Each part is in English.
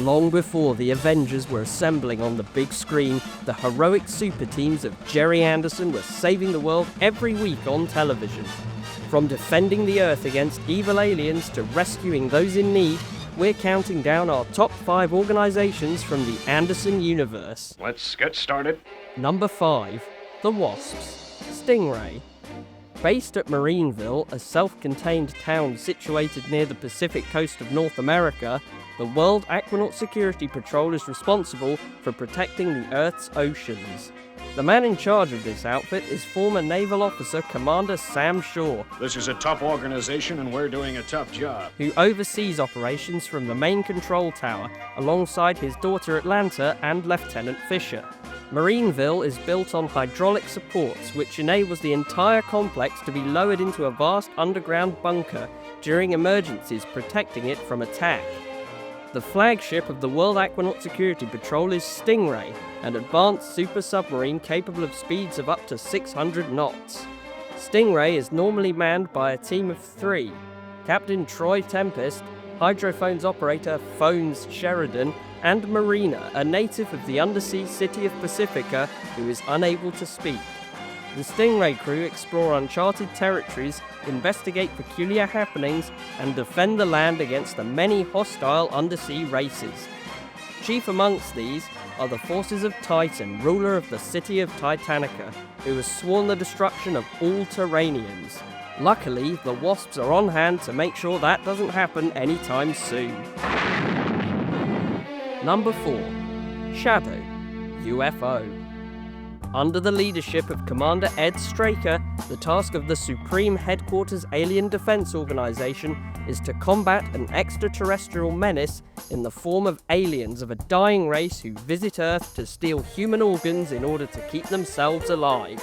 Long before the Avengers were assembling on the big screen, the heroic Superteams of Gerry Anderson were saving the world every week on television. From defending the Earth against evil aliens to rescuing those in need, we're counting down our top 5 organizations from the Andersonverse. Let's get started. Number 5. The Wasps Stingray. Based at Marineville, a self-contained town situated near the Pacific coast of North America, the World Aquanaut Security Patrol is responsible for protecting the Earth's oceans. The man in charge of this outfit is former naval officer Commander Sam Shaw. This is a tough organization and we're doing a tough job. Who oversees operations from the main control tower, alongside his daughter Atlanta and Lieutenant Fisher. Marineville is built on hydraulic supports, which enables the entire complex to be lowered into a vast underground bunker during emergencies, protecting it from attack. The flagship of the World Aquanaut Security Patrol is Stingray, an advanced super submarine capable of speeds of up to 600 knots. Stingray is normally manned by a team of 3. Captain Troy Tempest, hydrophones operator Phones Sheridan, and Marina, a native of the undersea city of Pacifica who is unable to speak. The Stingray crew explore uncharted territories, investigate peculiar happenings, and defend the land against the many hostile undersea races. Chief amongst these are the forces of Titan, ruler of the city of Titanica, who has sworn the destruction of all Terranians. Luckily, the Wasps are on hand to make sure that doesn't happen anytime soon. Number 4. Shadow UFO. Under the leadership of Commander Ed Straker, the task of the Supreme Headquarters Alien Defense Organization is to combat an extraterrestrial menace in the form of aliens of a dying race who visit Earth to steal human organs in order to keep themselves alive.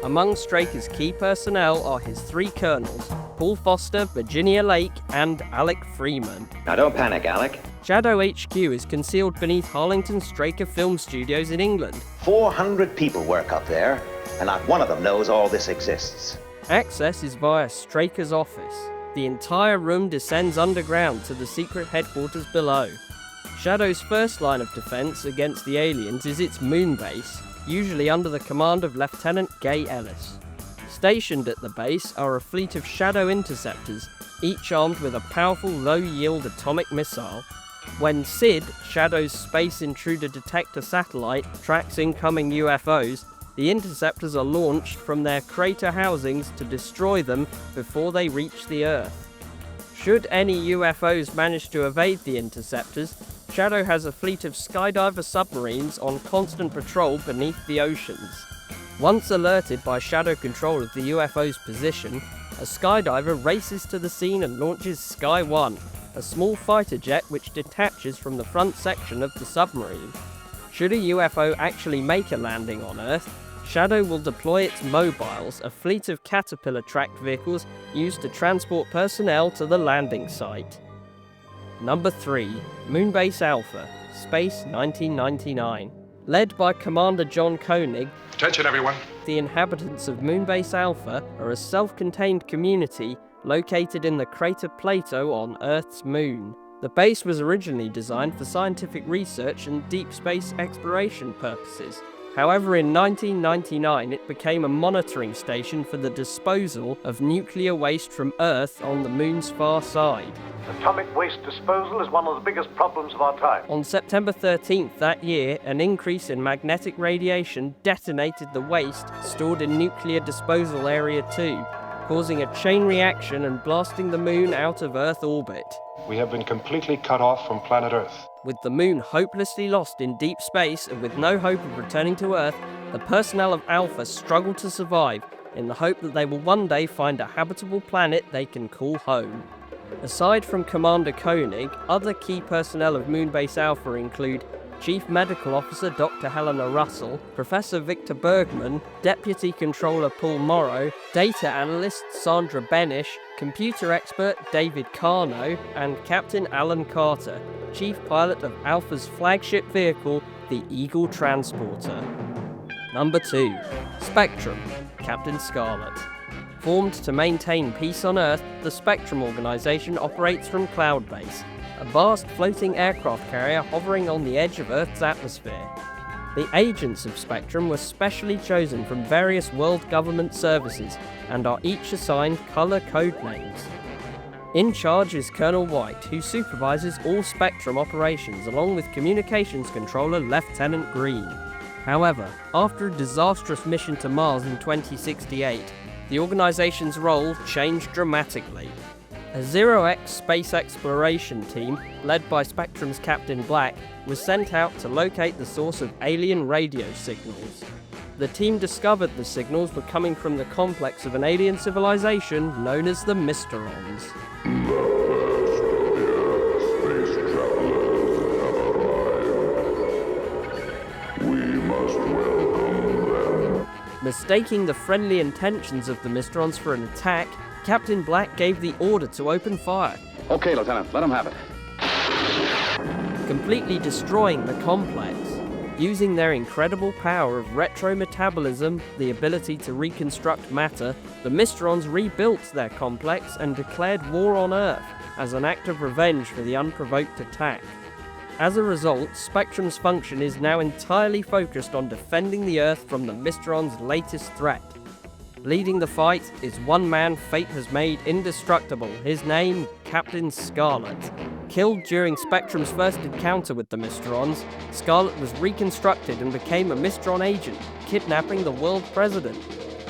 Among Straker's key personnel are his 3 colonels, Paul Foster, Virginia Lake, and Alec Freeman. Now don't panic, Alec. Shadow HQ is concealed beneath Harlington Straker Film Studios in England. 400 people work up there, and not one of them knows all this exists. Access is via Straker's office. The entire room descends underground to the secret headquarters below. Shadow's first line of defense against the aliens is its moon base, usually under the command of Lieutenant Gay Ellis. Stationed at the base are a fleet of Shadow interceptors, each armed with a powerful low-yield atomic missile. When SID, Shadow's Space Intruder Detector satellite, tracks incoming UFOs, the interceptors are launched from their crater housings to destroy them before they reach the Earth. Should any UFOs manage to evade the interceptors, Shadow has a fleet of skydiver submarines on constant patrol beneath the oceans. Once alerted by Shadow control of the UFO's position, a skydiver races to the scene and launches Sky 1, a small fighter jet which detaches from the front section of the submarine. Should a UFO actually make a landing on Earth, Shadow will deploy its mobiles, a fleet of Caterpillar-tracked vehicles used to transport personnel to the landing site. Number 3. Moonbase Alpha, Space 1999. Led by Commander John Koenig, Attention everyone. the inhabitants of Moonbase Alpha are a self-contained community located in the crater Plato on Earth's moon. The base was originally designed for scientific research and deep space exploration purposes. However, in 1999 it became a monitoring station for the disposal of nuclear waste from Earth on the moon's far side. Atomic waste disposal is one of the biggest problems of our time. On September 13th that year, an increase in magnetic radiation detonated the waste stored in Nuclear Disposal Area 2, causing a chain reaction and blasting the moon out of Earth orbit. We have been completely cut off from planet Earth. With the moon hopelessly lost in deep space and with no hope of returning to Earth, the personnel of Alpha struggle to survive in the hope that they will one day find a habitable planet they can call home. Aside from Commander Koenig, other key personnel of Moonbase Alpha include Chief Medical Officer Dr. Helena Russell, Professor Victor Bergman, Deputy Controller Paul Morrow, Data Analyst Sandra Benish, Computer Expert David Carno, and Captain Alan Carter, Chief Pilot of Alpha's flagship vehicle, the Eagle Transporter. Number 2. Spectrum, Captain Scarlet. Formed to maintain peace on Earth, the Spectrum organization operates from Cloudbase, a vast floating aircraft carrier hovering on the edge of Earth's atmosphere. The agents of Spectrum were specially chosen from various world government services and are each assigned color code names. In charge is Colonel White, who supervises all Spectrum operations along with communications controller Lieutenant Green. However, after a disastrous mission to Mars in 2068, the organization's role changed dramatically. A Zero-X space exploration team, led by Spectrum's Captain Black, was sent out to locate the source of alien radio signals. The team discovered the signals were coming from the complex of an alien civilization known as the Mysterons. Mistaking the friendly intentions of the Mysterons for an attack, Captain Black gave the order to open fire. Okay, Lieutenant, let him have it. Completely destroying the complex. Using their incredible power of retrometabolism, the ability to reconstruct matter, the Mysterons rebuilt their complex and declared war on Earth as an act of revenge for the unprovoked attack. As a result, Spectrum's function is now entirely focused on defending the Earth from the Mysterons' latest threat. Leading the fight is one man fate has made indestructible, his name, Captain Scarlet. Killed during Spectrum's first encounter with the Mysterons, Scarlet was reconstructed and became a Mysteron agent, kidnapping the world president.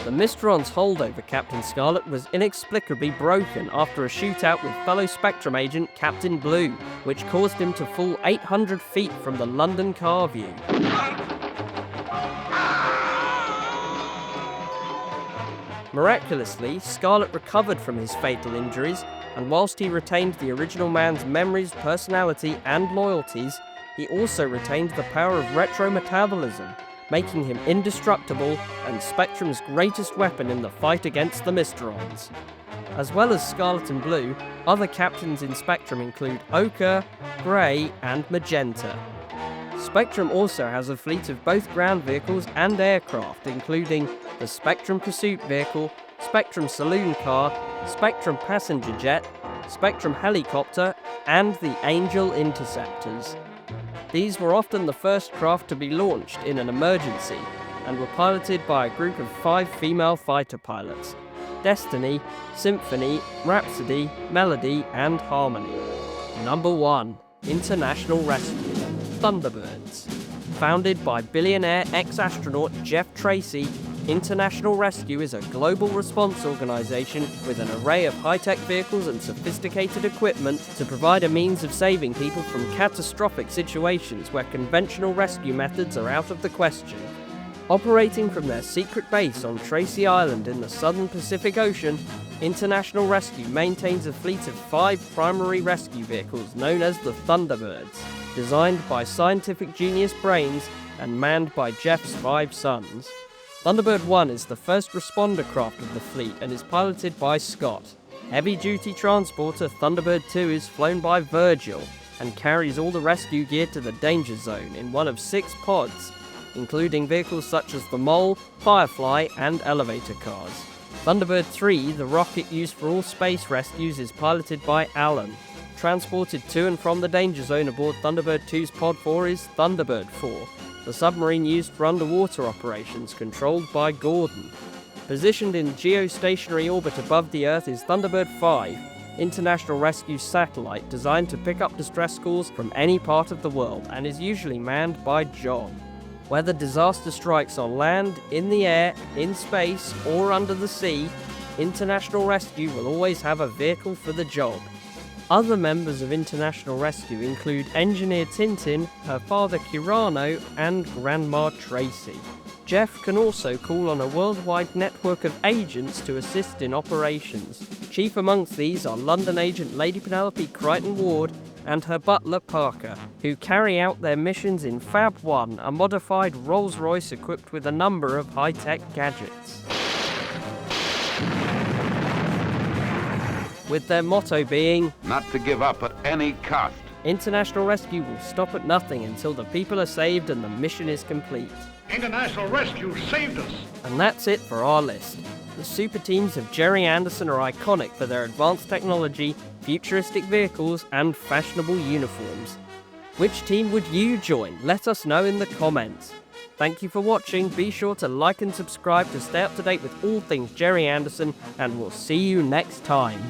The Mysterons' hold over Captain Scarlet was inexplicably broken after a shootout with fellow Spectrum agent Captain Blue, which caused him to fall 800 feet from the London car view. Miraculously, Scarlet recovered from his fatal injuries, and whilst he retained the original man's memories, personality, and loyalties, he also retained the power of retrometabolism, making him indestructible and Spectrum's greatest weapon in the fight against the Mysterons. As well as Scarlet and Blue, other captains in Spectrum include Ochre, Grey, and Magenta. Spectrum also has a fleet of both ground vehicles and aircraft, including the Spectrum Pursuit Vehicle, Spectrum Saloon Car, Spectrum Passenger Jet, Spectrum Helicopter, and the Angel Interceptors. These were often the first craft to be launched in an emergency, and were piloted by a group of 5 female fighter pilots: Destiny, Symphony, Rhapsody, Melody, and Harmony. Number 1. International Rescue. Thunderbirds. Founded by billionaire ex-astronaut Jeff Tracy, International Rescue is a global response organization with an array of high-tech vehicles and sophisticated equipment to provide a means of saving people from catastrophic situations where conventional rescue methods are out of the question. Operating from their secret base on Tracy Island in the southern Pacific Ocean, International Rescue maintains a fleet of 5 primary rescue vehicles known as the Thunderbirds, designed by scientific genius brains and manned by Jeff's 5 sons. Thunderbird 1 is the first responder craft of the fleet and is piloted by Scott. Heavy-duty transporter Thunderbird 2 is flown by Virgil and carries all the rescue gear to the danger zone in one of 6 pods, including vehicles such as the Mole, Firefly, and elevator cars. Thunderbird 3, the rocket used for all space rescues, is piloted by Alan. Transported to and from the danger zone aboard Thunderbird 2's Pod 4 is Thunderbird 4, the submarine used for underwater operations, controlled by Gordon. Positioned in geostationary orbit above the Earth is Thunderbird 5, International Rescue satellite designed to pick up distress calls from any part of the world and is usually manned by John. Whether disaster strikes on land, in the air, in space, or under the sea, International Rescue will always have a vehicle for the job. Other members of International Rescue include Engineer Tintin, her father Kirano, and Grandma Tracy. Jeff can also call on a worldwide network of agents to assist in operations. Chief amongst these are London agent Lady Penelope Crichton-Ward and her butler Parker, who carry out their missions in F.A.B. a modified Rolls-Royce equipped with a number of high-tech gadgets. With their motto being, Not to give up at any cost. International Rescue will stop at nothing until the people are saved and the mission is complete. International Rescue saved us. And that's it for our list. the super teams of Gerry Anderson are iconic for their advanced technology, futuristic vehicles, and fashionable uniforms. Which team would you join? Let us know in the comments. Thank you for watching, be sure to like and subscribe to stay up to date with all things Gerry Anderson, and we'll see you next time.